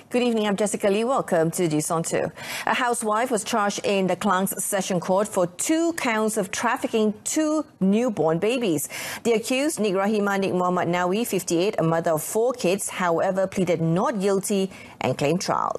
Good evening, I'm Jessica Lee. Welcome to Dison 2. A housewife was charged in the Klang's Session Court for 2 counts of trafficking 2 newborn babies. The accused, Nik Rahimah Nik Muhammad Nawi, 58, a mother of 4 kids, however, pleaded not guilty and claimed trial.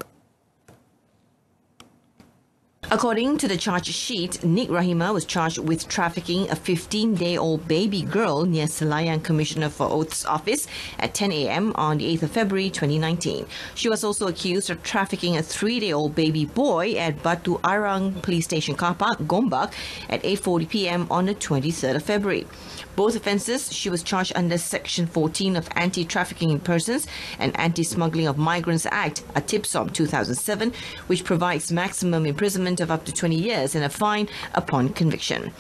According to the charge sheet, Nik Rahimah was charged with trafficking a 15-day-old baby girl near Selayang Commissioner for Oaths office at 10 a.m. on the 8th of February 2019. She was also accused of trafficking a 3-day-old baby boy at Batu Arang Police Station car park, Gombak, at 8:40 p.m. on the 23rd of February. Both offences, she was charged under Section 14 of Anti-Trafficking in Persons and Anti-Smuggling of Migrants Act, a TIPSOM 2007, which provides maximum imprisonment of up to 20 years and a fine upon conviction.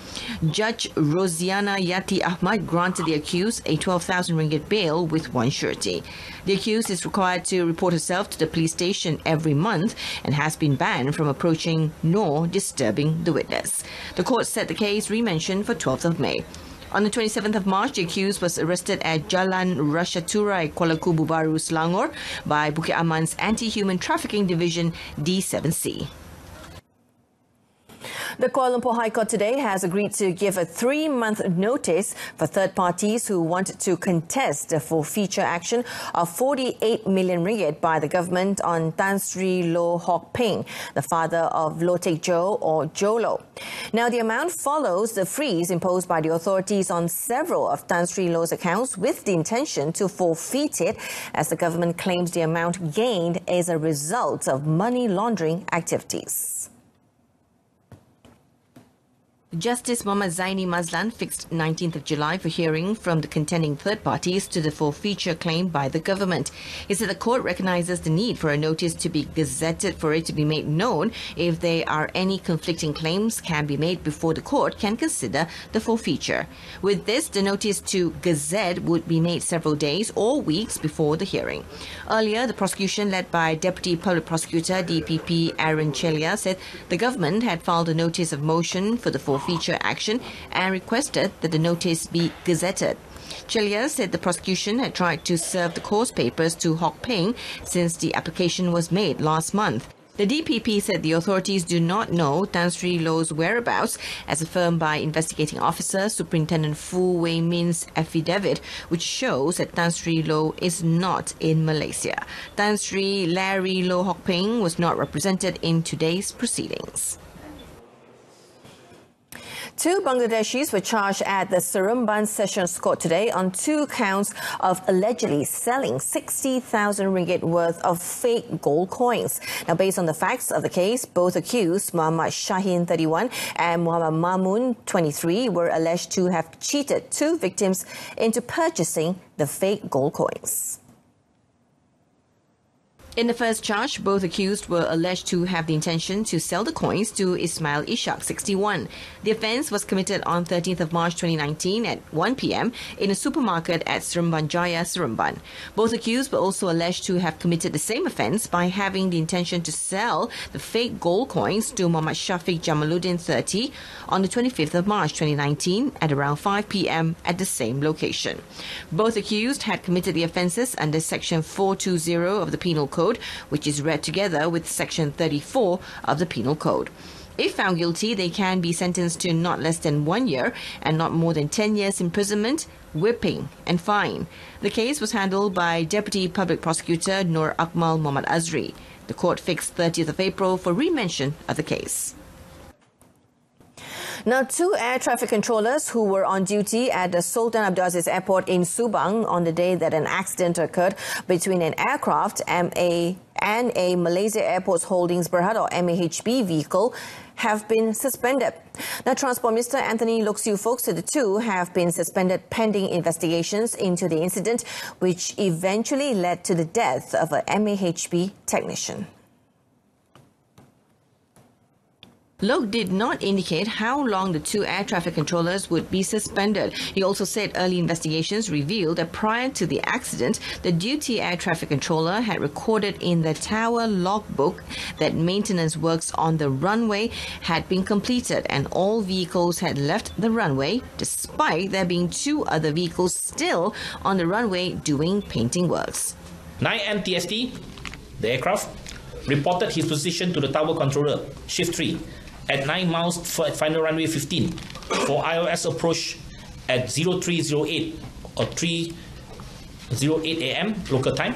Judge Rosiana Yati Ahmad granted the accused a 12,000 ringgit bail with 1 surety. The accused is required to report herself to the police station every month and has been banned from approaching nor disturbing the witness. The court set the case rementioned for 12th of May. On the 27th of March, the accused was arrested at Jalan Rasyaturai, Kuala Kubu Baru, Selangor by Bukit Aman's Anti-Human Trafficking Division D7C. The Kuala Lumpur High Court today has agreed to give a 3-month notice for third parties who want to contest the forfeiture action of 48 million ringgit by the government on Tan Sri Loh Hok Peng, the father of Loh Teck Jo or Jolo. Now, the amount follows the freeze imposed by the authorities on several of Tan Sri Loh's accounts with the intention to forfeit it, as the government claims the amount gained is a result of money laundering activities. Justice Muhammad Zaini Mazlan fixed 19th of July for hearing from the contending third parties to the forfeiture claim by the government. He said the court recognizes the need for a notice to be gazetted for it to be made known if there are any conflicting claims can be made before the court can consider the forfeiture. With this, the notice to gazette would be made several days or weeks before the hearing. Earlier, the prosecution led by Deputy Public Prosecutor DPP Aaron Chelia said the government had filed a notice of motion for the forfeiture action and requested that the notice be gazetted. Chelia said the prosecution had tried to serve the course papers to Hok Peng since the application was made last month. The DPP said the authorities do not know Tan Sri Loh's whereabouts, as affirmed by investigating officer Superintendent Fu Wei Min's affidavit, which shows that Tan Sri Loh is not in Malaysia. Tan Sri Larry Loh Hok Peng was not represented in today's proceedings. 2 Bangladeshis were charged at the Seremban Sessions Court today on 2 counts of allegedly selling 60,000 ringgit worth of fake gold coins. Now, based on the facts of the case, both accused, Muhammad Shahin, 31, and Muhammad Mamun, 23, were alleged to have cheated 2 victims into purchasing the fake gold coins. In the first charge, both accused were alleged to have the intention to sell the coins to Ismail Ishak, 61. The offence was committed on 13th of March 2019 at 1 p.m. in a supermarket at Seremban Jaya, Seremban. Both accused were also alleged to have committed the same offence by having the intention to sell the fake gold coins to Muhammad Shafiq Jamaluddin, 30, on the 25th of March 2019 at around 5 p.m. at the same location. Both accused had committed the offences under Section 420 of the Penal Code, which is read together with Section 34 of the Penal Code. If found guilty, they can be sentenced to not less than 1 year and not more than 10 years imprisonment, whipping and fine. The case was handled by Deputy Public Prosecutor Nur Akmal Muhammad Azri. The court fixed 30th of April for remention of the case. Now, 2 air traffic controllers who were on duty at the Sultan Abdulaziz Airport in Subang on the day that an accident occurred between an aircraft and a Malaysia Airports Holdings Berhad or MAHB vehicle have been suspended. Now, Transport Minister Anthony Loke Siu Fook said the 2 have been suspended pending investigations into the incident, which eventually led to the death of a MAHB technician. Loke did not indicate how long the 2 air traffic controllers would be suspended. He also said early investigations revealed that prior to the accident, the duty air traffic controller had recorded in the tower logbook that maintenance works on the runway had been completed and all vehicles had left the runway, despite there being 2 other vehicles still on the runway doing painting works. 9 MTST the aircraft, reported his position to the tower controller, Shift 3, at 9 miles for final runway 15 for ILS approach at 0308 or 3:08 a.m. local time.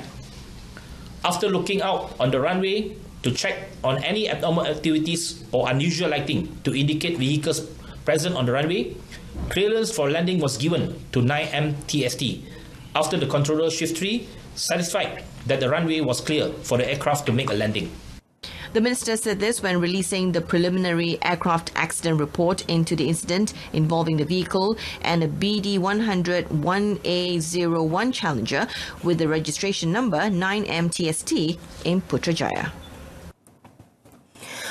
After looking out on the runway to check on any abnormal activities or unusual lighting to indicate vehicles present on the runway, clearance for landing was given to 9M TST after the controller Shift 3 satisfied that the runway was clear for the aircraft to make a landing. The minister said this when releasing the preliminary aircraft accident report into the incident involving the vehicle and a BD100 1A01 Challenger with the registration number 9MTST in Putrajaya.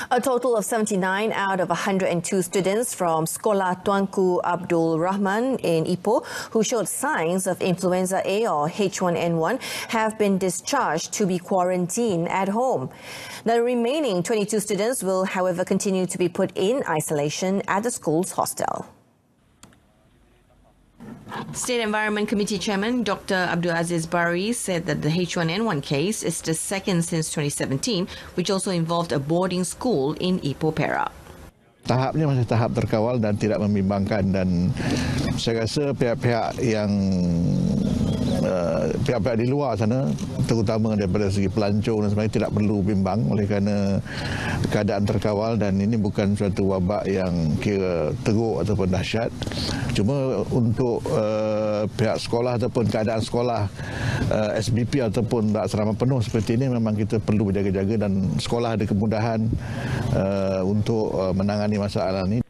A total of 79 out of 102 students from Sekolah Tuanku Abdul Rahman in Ipoh who showed signs of influenza A or H1N1 have been discharged to be quarantined at home. The remaining 22 students will, however, continue to be put in isolation at the school's hostel. State Environment Committee Chairman Dr. Abdul Aziz Bari said that the H1N1 case is the second since 2017, which also involved a boarding school in Ipoh, Perak. Tahapnya masih tahap terkawal dan tidak membimbangkan, dan saya rasa pihak-pihak di luar sana, terutama daripada segi pelancong dan sebagainya, tidak perlu bimbang oleh kerana keadaan terkawal dan ini bukan suatu wabak yang kira teruk ataupun dahsyat. Cuma untuk pihak sekolah ataupun keadaan sekolah SBP ataupun asrama penuh seperti ini, memang kita perlu berjaga-jaga dan sekolah ada kemudahan untuk menangani masalah ini.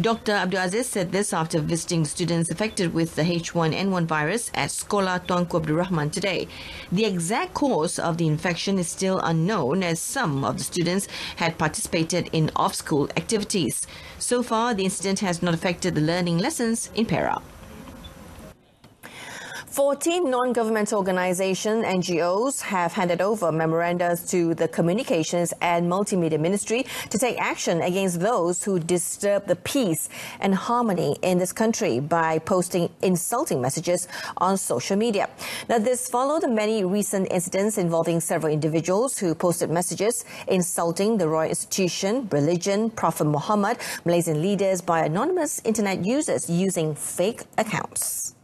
Dr. Abdul Aziz said this after visiting students affected with the H1N1 virus at Sekolah Tuanku Abdul Rahman today. The exact cause of the infection is still unknown, as some of the students had participated in off-school activities. So far, the incident has not affected the learning lessons in Perak. 14 non-governmental organizations, NGOs, have handed over memoranda to the Communications and Multimedia Ministry to take action against those who disturb the peace and harmony in this country by posting insulting messages on social media. Now, this followed many recent incidents involving several individuals who posted messages insulting the royal institution, religion, Prophet Muhammad, Malaysian leaders by anonymous internet users using fake accounts.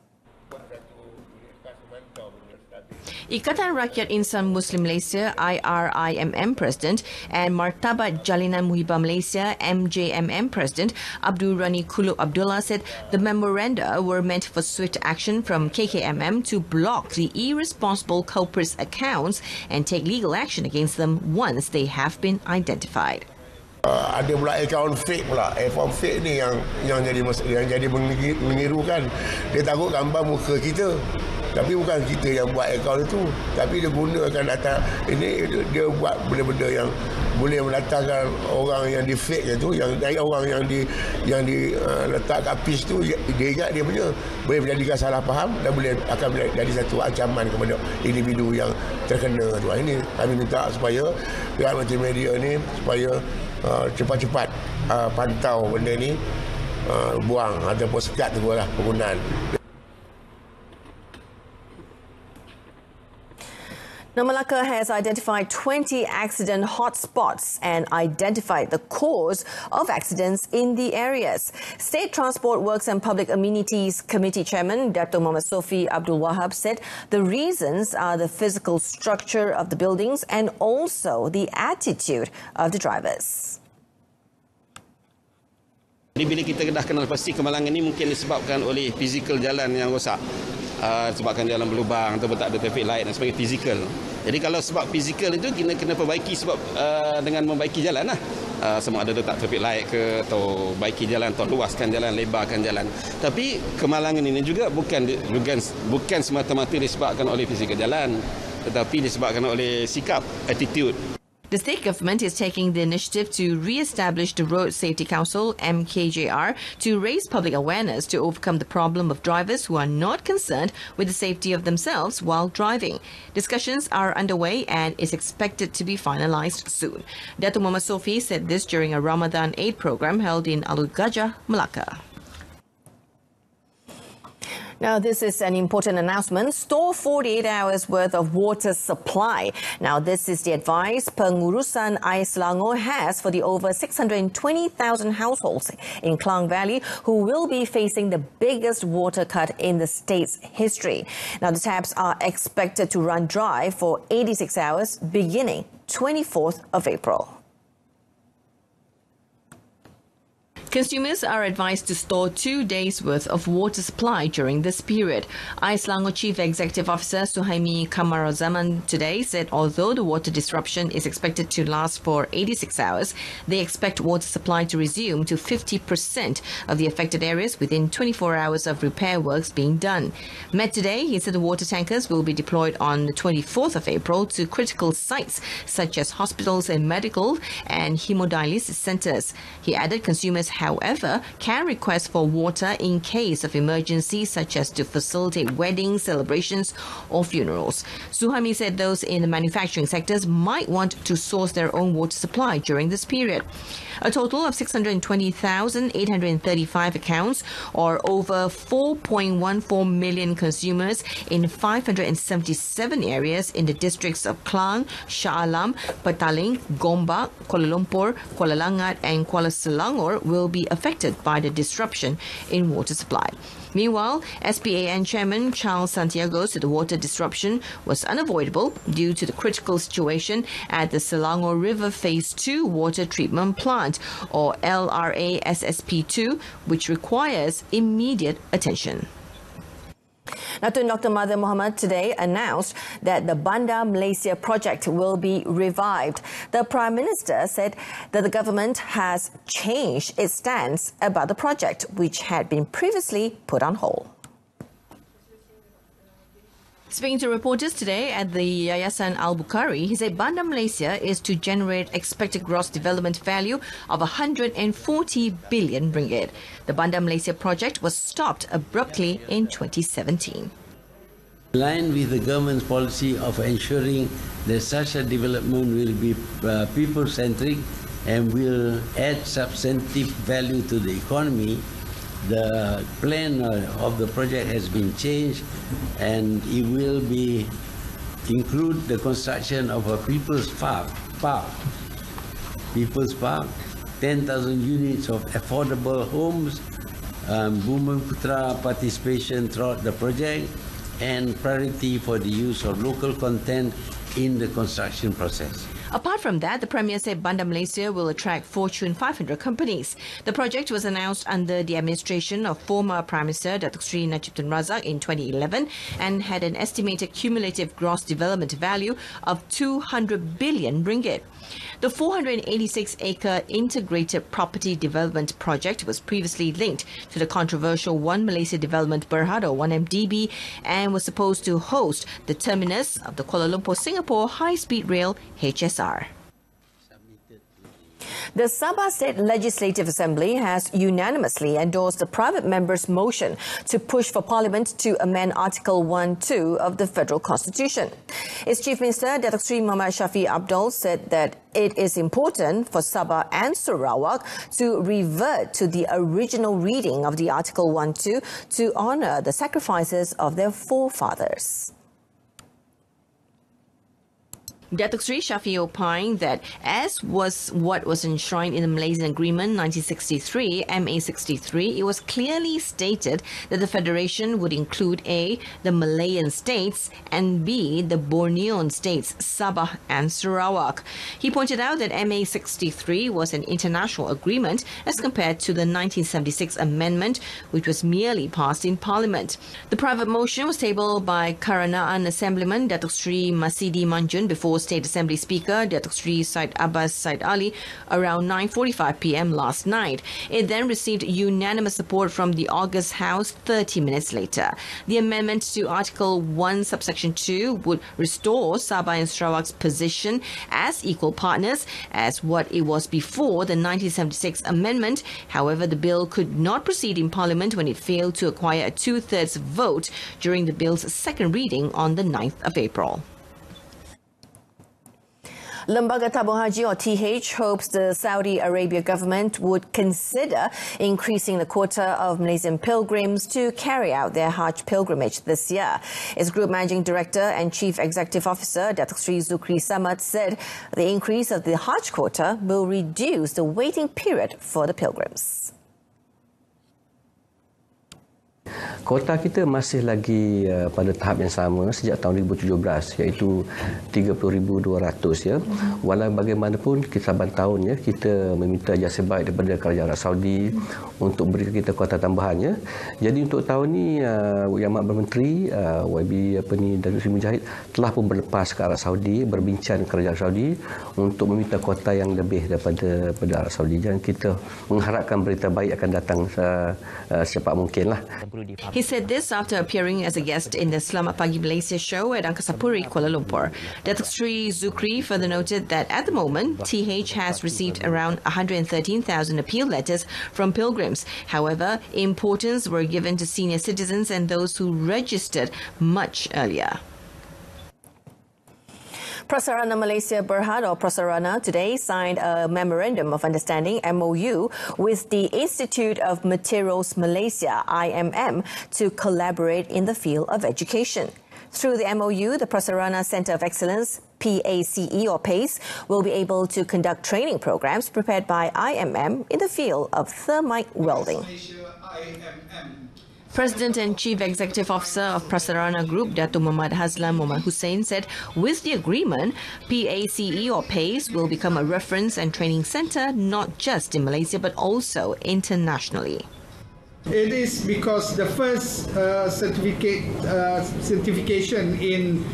Ikatan Rakyat Insan Muslim Malaysia IRIMM President and Martabat Jalinan Muhibah Malaysia MJMM President Abdul Rani Kulub Abdullah said the memoranda were meant for swift action from KKMM to block the irresponsible culprits' accounts and take legal action against them once they have been identified. Ada pula akaun fake pula. Akaun fake ni yang jadi mengirukan. Dia taruh gambar muka kita. Tapi bukan kita yang buat akaun itu, tapi dia gunakan data ini, dia buat benda-benda yang boleh mendatangkan orang yang di fake itu, yang dari orang yang letak kat page tu, dia ingat dia punya, boleh menjadikan salah faham dan akan jadi satu ancaman kepada individu yang terkena tu. Ini kami minta supaya pihak multimedia ni supaya cepat-cepat pantau benda ni, buang ataupun sekat tu lah penggunaan. Now, Malacca has identified 20 accident hotspots and identified the cause of accidents in the areas. State Transport Works and Public Amenities Committee Chairman Dato' Muhammad Sofi Abdul Wahab said the reasons are the physical structure of the buildings and also the attitude of the drivers. Jadi bila kita dah kenal pasti kemalangan ini mungkin disebabkan oleh fizikal jalan yang rosak. Sebabkan jalan berlubang atau tak ada traffic light dan sebagainya, fizikal. Jadi kalau sebab fizikal itu kita kena perbaiki sebab dengan membaiki jalan lah. Sama ada letak traffic light ke atau baiki jalan atau luaskan jalan, lebarkan jalan. Tapi kemalangan ini juga bukan semata-mata disebabkan oleh fizikal jalan, tetapi disebabkan oleh sikap, attitude. The state government is taking the initiative to re-establish the Road Safety Council, MKJR, to raise public awareness to overcome the problem of drivers who are not concerned with the safety of themselves while driving. Discussions are underway and is expected to be finalized soon. Dato' Muhammad Sofi said this during a Ramadan Eid program held in Alur Gajah, Malacca. Now, this is an important announcement. Store 48 hours worth of water supply. Now, this is the advice Pengurusan Air Selangor has for the over 620,000 households in Klang Valley who will be facing the biggest water cut in the state's history. Now, the taps are expected to run dry for 86 hours beginning 24th of April. Consumers are advised to store 2 days' worth of water supply during this period. Air Selangor Chief Executive Officer Suhaimi Kamaruzaman today said although the water disruption is expected to last for 86 hours, they expect water supply to resume to 50% of the affected areas within 24 hours of repair works being done. Met today, he said the water tankers will be deployed on the 24th of April to critical sites such as hospitals and medical and hemodialysis centres. He added consumers however, can request for water in case of emergencies such as to facilitate weddings, celebrations or funerals. Suhaimi said those in the manufacturing sectors might want to source their own water supply during this period. A total of 620,835 accounts, or over 4.14 million consumers in 577 areas in the districts of Klang, Shah Alam, Petaling, Gombak, Kuala Lumpur, Kuala Langat and Kuala Selangor will be affected by the disruption in water supply. Meanwhile, SPAN Chairman Charles Santiago said the water disruption was unavoidable due to the critical situation at the Selangor River Phase 2 Water Treatment Plant, or LRA-SSP2, which requires immediate attention. Now, Tun Dr. Mahathir Mohamad today announced that the Bandar Malaysia project will be revived. The Prime Minister said that the government has changed its stance about the project, which had been previously put on hold. Speaking to reporters today at the Yayasan Al-Bukhari, he said Bandar Malaysia is to generate expected gross development value of 140 billion ringgit. The Bandar Malaysia project was stopped abruptly in 2017. In line with the government's policy of ensuring that such a development will be people-centric and will add substantive value to the economy, the plan of the project has been changed and it will include the construction of a People's Park, 10,000 units of affordable homes, Bumiputera participation throughout the project, and priority for the use of local content in the construction process. Apart from that, the Premier said Bandar Malaysia will attract Fortune 500 companies. The project was announced under the administration of former Prime Minister Datuk Seri Najib Tun Razak in 2011 and had an estimated cumulative gross development value of 200 billion ringgit. The 486-acre integrated property development project was previously linked to the controversial One Malaysia Development Berhad, or 1MDB, and was supposed to host the terminus of the Kuala Lumpur-Singapore High-Speed Rail HSR. The Sabah State Legislative Assembly has unanimously endorsed the private member's motion to push for Parliament to amend Article 1(2) of the Federal Constitution. Its Chief Minister, Datuk Seri Muhammad Shafie Apdal, said that it is important for Sabah and Sarawak to revert to the original reading of the Article 1(2) to honour the sacrifices of their forefathers. Datuk Seri Shafie opined that, as was what was enshrined in the Malaysian Agreement 1963, MA63, it was clearly stated that the Federation would include A, the Malayan states, and B, the Bornean states, Sabah and Sarawak. He pointed out that MA63 was an international agreement as compared to the 1976 amendment, which was merely passed in Parliament. The private motion was tabled by Karanaan Assemblyman Datuk Seri Masidi Manjun before State Assembly Speaker Datuk Seri Syed Abbas Syed Ali around 9:45 p.m. last night. It then received unanimous support from the August House 30 minutes later. The amendment to Article 1 subsection 2 would restore Sabah and Sarawak's position as equal partners as what it was before the 1976 amendment. However, the bill could not proceed in Parliament when it failed to acquire a 2/3 vote during the bill's second reading on the 9th of April. Lembaga Tabung Haji or TH hopes the Saudi Arabia government would consider increasing the quota of Malaysian pilgrims to carry out their Hajj pilgrimage this year. Its Group Managing Director and Chief Executive Officer, Datuk Sri Zukri Samad, said the increase of the Hajj quota will reduce the waiting period for the pilgrims. Kota kita masih lagi pada tahap yang sama sejak tahun 2017, iaitu 30,200 ya. Walau bagaimanapun saban tahun ya kita meminta jasa baik daripada Kerajaan Arab Saudi untuk berikan kita kuota tambahannya. Jadi untuk tahun ni Yang Amat Bermenteri YB Datuk Seri Mujahid telah pun berlepas ke Arab Saudi, berbincang dengan Kerajaan Arab Saudi untuk meminta kuota yang lebih daripada Arab Saudi. Dan kita mengharapkan berita baik akan datang secepat mungkinlah. He said this after appearing as a guest in the Selamat Pagi Malaysia show at Angkasa Puri, Kuala Lumpur. Datuk Sri Zukri further noted that at the moment, TH has received around 113,000 appeal letters from pilgrims. However, importance were given to senior citizens and those who registered much earlier. Prasarana Malaysia Berhad or Prasarana today signed a Memorandum of Understanding MOU with the Institute of Materials Malaysia IMM to collaborate in the field of education. Through the MOU, the Prasarana Centre of Excellence PACE or PACE will be able to conduct training programs prepared by IMM in the field of thermite welding. President and Chief Executive Officer of Prasarana Group, Datuk Muhammad Hazlan Muhammad Hussein, said with the agreement, PACE or PACE will become a reference and training centre not just in Malaysia but also internationally. It is because the first certification in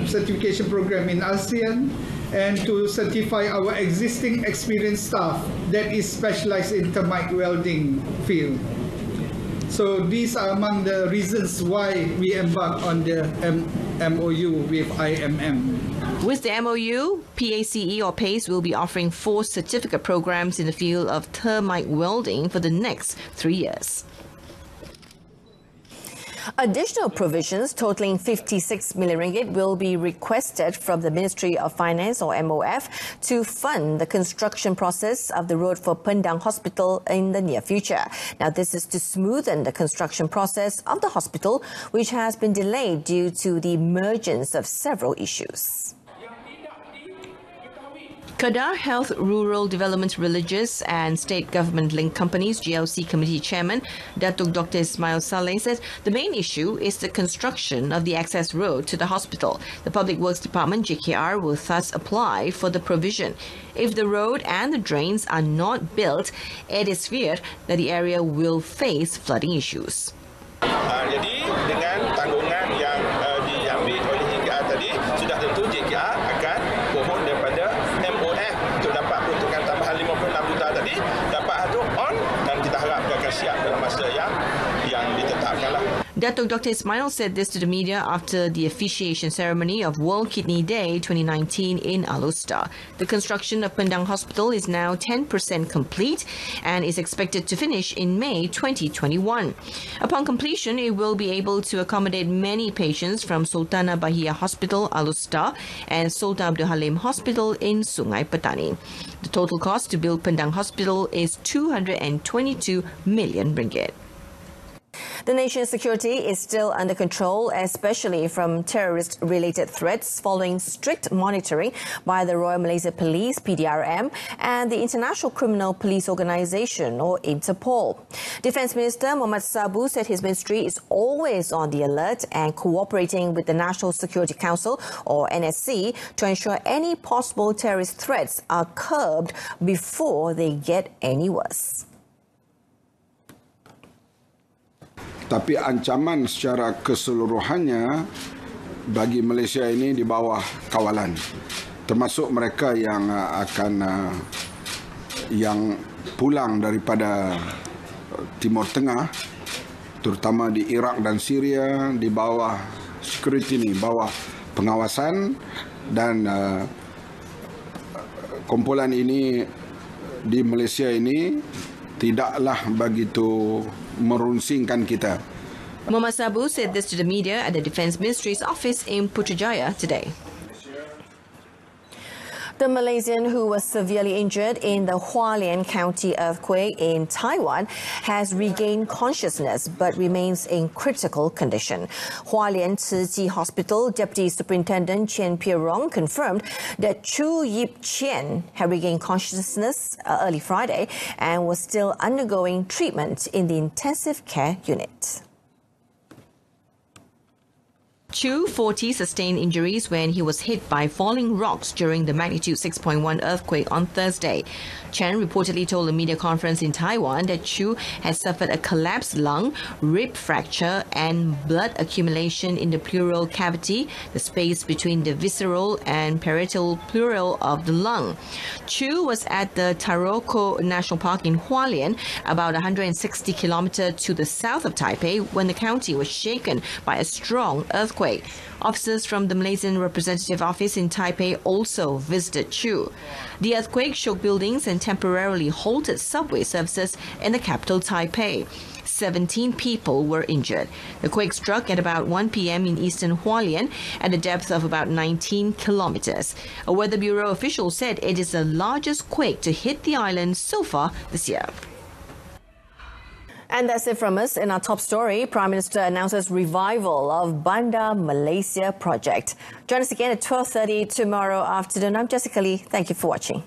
certification program in ASEAN, and to certify our existing experienced staff that is specialized in thermite welding field. So these are among the reasons why we embark on the MOU with IMM. With the MOU, PACE or PACE will be offering 4 certificate programs in the field of thermite welding for the next 3 years. Additional provisions totaling 56 million ringgit will be requested from the Ministry of Finance or MOF to fund the construction process of the road for Pendang Hospital in the near future. Now, this is to smoothen the construction process of the hospital, which has been delayed due to the emergence of several issues. Kedah Health Rural Development Religious and State Government Linked Companies GLC Committee Chairman Datuk Dr. Ismail Saleh says the main issue is the construction of the access road to the hospital. The Public Works Department JKR will thus apply for the provision. If the road and the drains are not built, it is feared that the area will face flooding issues. Jadi dengan tanggungan yang diambil oleh JKR tadi, sudah tentu JKR akan mohon daripada MOF untuk dapat peruntukan tambahan 56 juta tadi dapat atur on, dan kita harap dia akan siap dalam masa yang ditetapkanlah. Datuk Dr. Ismail said this to the media after the officiation ceremony of World Kidney Day 2019 in Alustar. The construction of Pendang Hospital is now 10% complete and is expected to finish in May 2021. Upon completion, it will be able to accommodate many patients from Sultanah Bahia Hospital, Alustar, and Sultan Abdul Halim Hospital in Sungai Petani. The total cost to build Pendang Hospital is 222 million ringgit. The nation's security is still under control, especially from terrorist-related threats following strict monitoring by the Royal Malaysia Police, PDRM, and the International Criminal Police Organisation, or Interpol. Defence Minister Mohammad Sabu said his ministry is always on the alert and cooperating with the National Security Council, or NSC, to ensure any possible terrorist threats are curbed before they get any worse. Tapi ancaman secara keseluruhannya bagi Malaysia ini di bawah kawalan, termasuk mereka yang yang pulang daripada Timur Tengah, terutama di Iraq dan Syria, di bawah security ini, bawah pengawasan, dan kumpulan ini di Malaysia ini tidaklah begitu merunsingkan kita. Mohammad Sabu said this to the media at the Defence Ministry's office in Putrajaya today. The Malaysian who was severely injured in the Hualien County earthquake in Taiwan has regained consciousness but remains in critical condition. Hualien Tzu Chi Hospital Deputy Superintendent Chen Pierong confirmed that Chu Yip Chien had regained consciousness early Friday and was still undergoing treatment in the intensive care unit. Chu, 40, sustained injuries when he was hit by falling rocks during the magnitude 6.1 earthquake on Thursday. Chen reportedly told a media conference in Taiwan that Chu had suffered a collapsed lung, rib fracture and blood accumulation in the pleural cavity, the space between the visceral and parietal pleural of the lung. Chu was at the Taroko National Park in Hualien, about 160 kilometers to the south of Taipei, when the county was shaken by a strong earthquake. Officers from the Malaysian Representative Office in Taipei also visited Chu. The earthquake shook buildings and temporarily halted subway services in the capital Taipei. 17 people were injured. The quake struck at about 1 p.m. in eastern Hualien at a depth of about 19 kilometers. A Weather Bureau official said it is the largest quake to hit the island so far this year. And that's it from us. In our top story, Prime Minister announces revival of Bandar Malaysia project. Join us again at 12:30 tomorrow afternoon. I'm Jessica Lee. Thank you for watching.